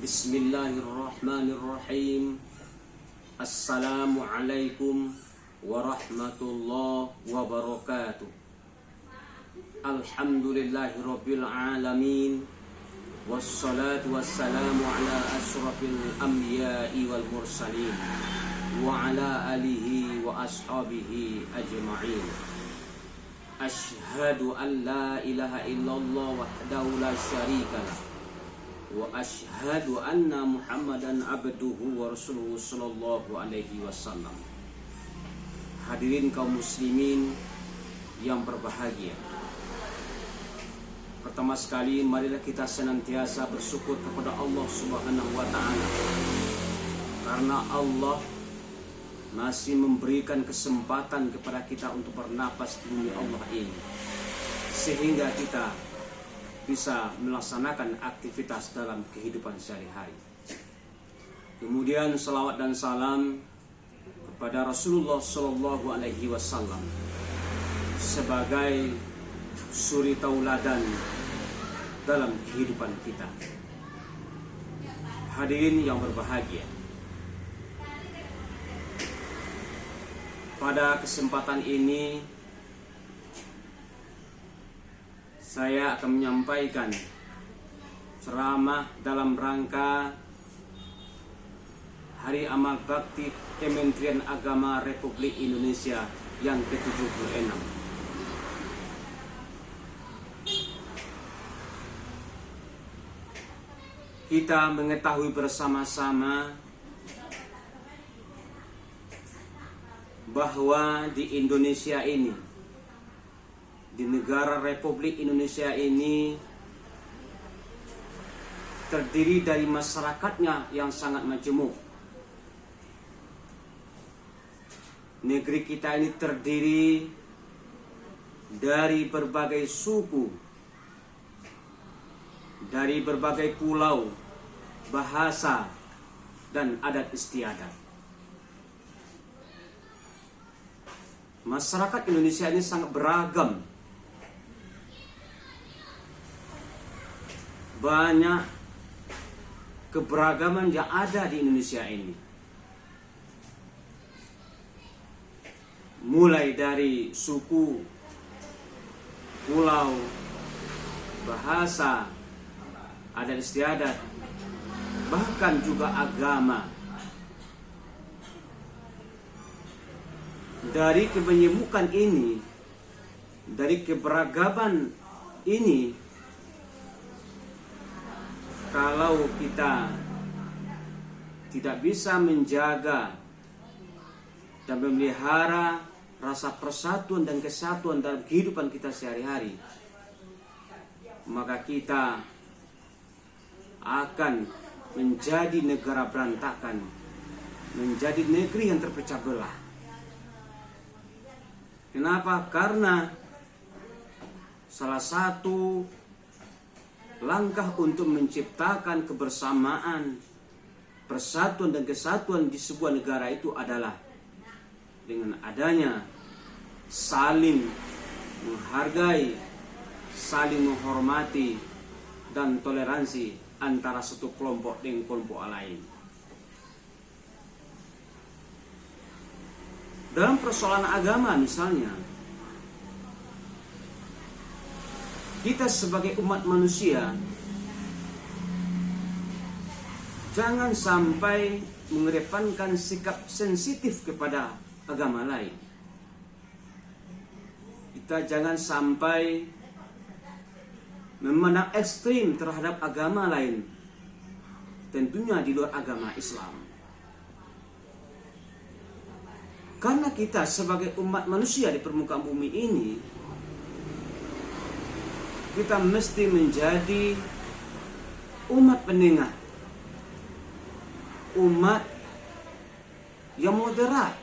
Bismillahirrahmanirrahim. Assalamualaikum warahmatullahi wabarakatuh. Alhamdulillahirabbil alamin. Wassalatu wassalamu ala asyrafil anbiya'i wal mursalin wa ala alihi wa ashabihi ajma'in. Asyhadu an la ilaha illallah wahdahu la syarikalah wa asyhadu anna Muhammadan abduhu wa rasuluhu sallallahu alaihi wasallam. Hadirin kaum muslimin yang berbahagia, pertama sekali marilah kita senantiasa bersyukur kepada Allah Subhanahu wa taala, karena Allah masih memberikan kesempatan kepada kita untuk bernapas di bumi Allah ini, sehingga kita bisa melaksanakan aktivitas dalam kehidupan sehari-hari. Kemudian salawat dan salam kepada Rasulullah Sallallahu Alaihi Wasallam sebagai suri tauladan dalam kehidupan kita. Hadirin yang berbahagia, pada kesempatan ini saya akan menyampaikan ceramah dalam rangka Hari Amal Bakti Kementerian Agama Republik Indonesia yang ke-76. Kita mengetahui bersama-sama bahwa di Indonesia ini, di negara Republik Indonesia ini, terdiri dari masyarakatnya yang sangat majemuk. Negeri kita ini terdiri dari berbagai suku, dari berbagai pulau, bahasa, dan adat istiadat. Masyarakat Indonesia ini sangat beragam. Banyak keberagaman yang ada di Indonesia ini. Mulai dari suku, pulau, bahasa, adat istiadat, bahkan juga agama. Dari kebanyakan ini, dari keberagaman ini, kalau kita tidak bisa menjaga dan memelihara rasa persatuan dan kesatuan dalam kehidupan kita sehari-hari, maka kita akan menjadi negara berantakan, menjadi negeri yang terpecah belah. Kenapa? Karena salah satu langkah untuk menciptakan kebersamaan, persatuan dan kesatuan di sebuah negara itu adalah dengan adanya saling menghargai, saling menghormati, dan toleransi antara satu kelompok dengan kelompok lain. Dalam persoalan agama misalnya, kita sebagai umat manusia jangan sampai mengedepankan sikap sensitif kepada agama lain. Kita jangan sampai memandang ekstrim terhadap agama lain, tentunya di luar agama Islam. Karena kita sebagai umat manusia di permukaan bumi ini, kita mesti menjadi umat pendengar, umat yang moderat,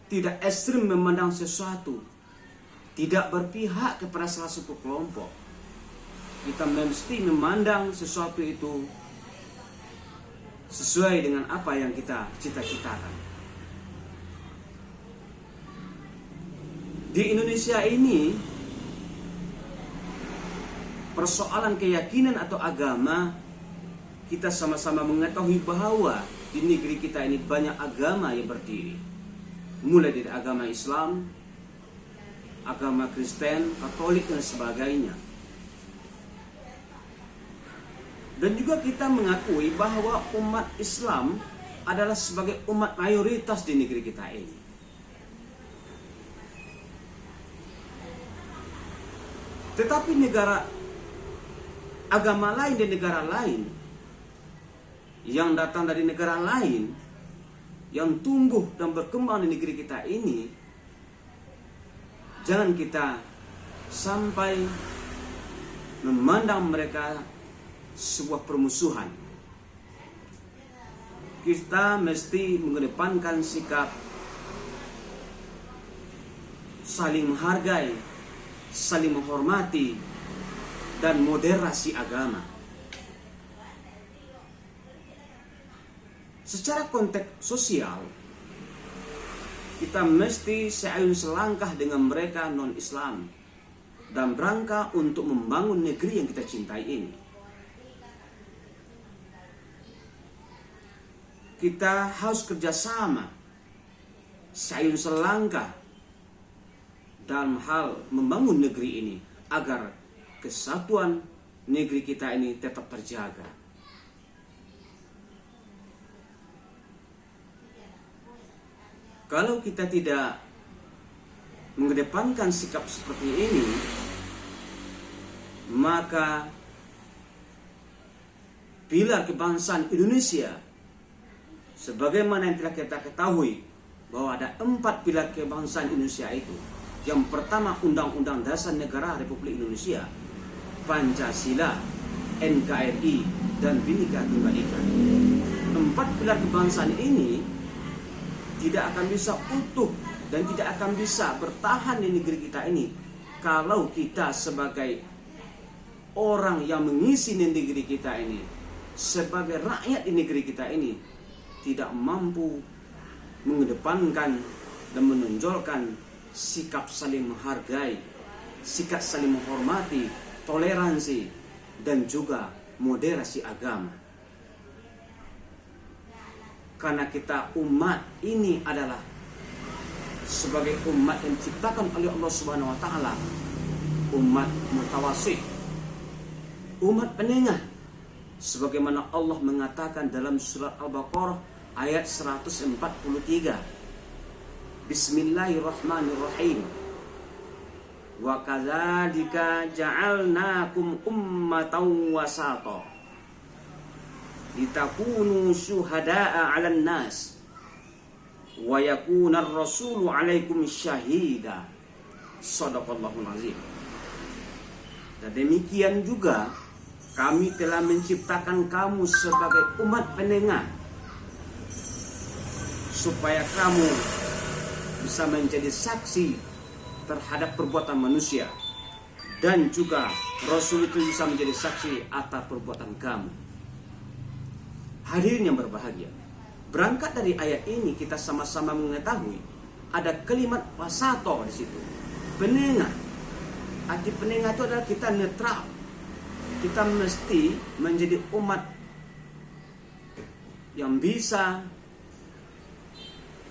tidak ekstrim memandang sesuatu, tidak berpihak kepada salah satu kelompok. Kita mesti memandang sesuatu itu sesuai dengan apa yang kita cita-citakan. Di Indonesia ini persoalan keyakinan atau agama, kita sama-sama mengetahui bahwa di negeri kita ini banyak agama yang berdiri. Mulai dari agama Islam, agama Kristen, Katolik, dan sebagainya. Dan juga kita mengakui bahwa umat Islam adalah sebagai umat mayoritas di negeri kita ini. Tetapi agama lain dan negara lain yang datang dari negara lain, yang tumbuh dan berkembang di negeri kita ini, jangan kita sampai memandang mereka sebuah permusuhan. Kita mesti mengedepankan sikap saling menghargai, saling menghormati, dan moderasi agama. Secara konteks sosial, kita mesti seayun selangkah dengan mereka non-Islam dan berangka untuk membangun negeri yang kita cintai ini. Kita harus kerjasama seayun selangkah dalam hal membangun negeri ini agar kesatuan negeri kita ini tetap terjaga. Kalau kita tidak mengedepankan sikap seperti ini, maka pilar kebangsaan Indonesia, sebagaimana yang telah kita ketahui bahwa ada 4 pilar kebangsaan Indonesia itu. Yang pertama, Undang-Undang Dasar Negara Republik Indonesia, Pancasila, NKRI, dan Bhinneka Tunggal Ika. 4 pilar kebangsaan ini tidak akan bisa utuh dan tidak akan bisa bertahan di negeri kita ini kalau kita sebagai orang yang mengisi di negeri kita ini, sebagai rakyat di negeri kita ini, tidak mampu mengedepankan dan menonjolkan sikap saling menghargai, sikap saling menghormati, toleransi, dan juga moderasi agama. Karena kita umat ini adalah sebagai umat yang diciptakan oleh Allah Subhanahu wa taala, umat mutawasid, umat penengah, sebagaimana Allah mengatakan dalam surat Al-Baqarah ayat 143. Bismillahirrahmanirrahim. Wa kadzalika ja'alnakum ummatan wasata litakunu syuhada'a 'alan nas wa yakuna ar-rasulu 'alaikum syahida. Shadaqallahul azim. Dan demikian juga kami telah menciptakan kamu sebagai umat penengah supaya kamu bisa menjadi saksi terhadap perbuatan manusia, dan juga Rasul itu bisa menjadi saksi atas perbuatan kamu. Hadirin yang berbahagia, berangkat dari ayat ini kita sama-sama mengetahui ada kalimat wasato di situ, penengah. Arti penengah itu adalah kita netral. Kita mesti menjadi umat yang bisa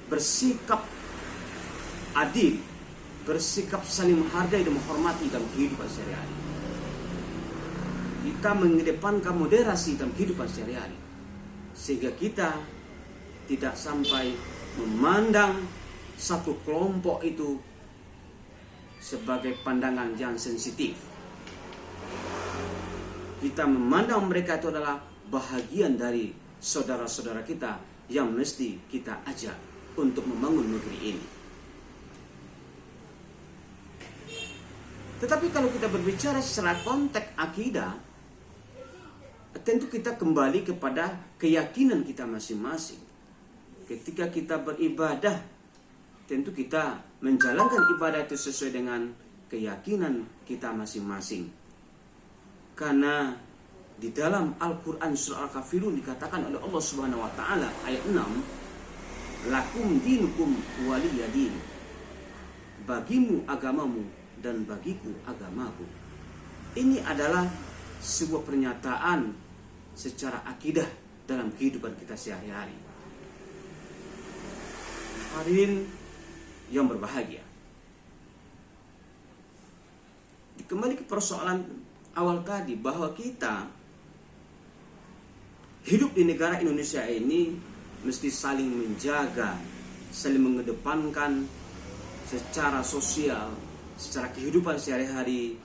bersikap adil, bersikap saling menghargai dan menghormati dalam kehidupan sehari-hari. Kita mengedepankan moderasi dalam kehidupan sehari-hari, sehingga kita tidak sampai memandang satu kelompok itu sebagai pandangan yang sensitif. Kita memandang mereka itu adalah bahagian dari saudara-saudara kita yang mesti kita ajak untuk membangun negeri ini. Tetapi kalau kita berbicara secara konteks akidah, tentu kita kembali kepada keyakinan kita masing-masing. Ketika kita beribadah, tentu kita menjalankan ibadah itu sesuai dengan keyakinan kita masing-masing. Karena di dalam Al-Quran surah Al-Kafirun dikatakan oleh Allah Subhanahu wa taala ayat 6, lakum dinukum waliyadin. Bagimu agamamu dan bagiku agamaku. Ini adalah sebuah pernyataan secara akidah dalam kehidupan kita sehari-hari. Hadirin yang berbahagia, kembali ke persoalan awal tadi, bahwa kita hidup di negara Indonesia ini mesti saling menjaga, saling mengedepankan secara sosial, secara kehidupan sehari-hari,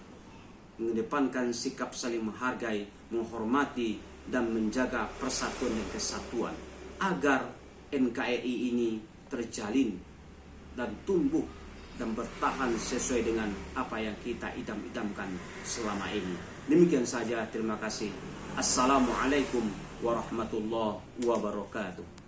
mengedepankan sikap saling menghargai, menghormati, dan menjaga persatuan dan kesatuan agar NKRI ini terjalin dan tumbuh dan bertahan sesuai dengan apa yang kita idam-idamkan selama ini. Demikian saja, terima kasih. Assalamualaikum warahmatullahi wabarakatuh.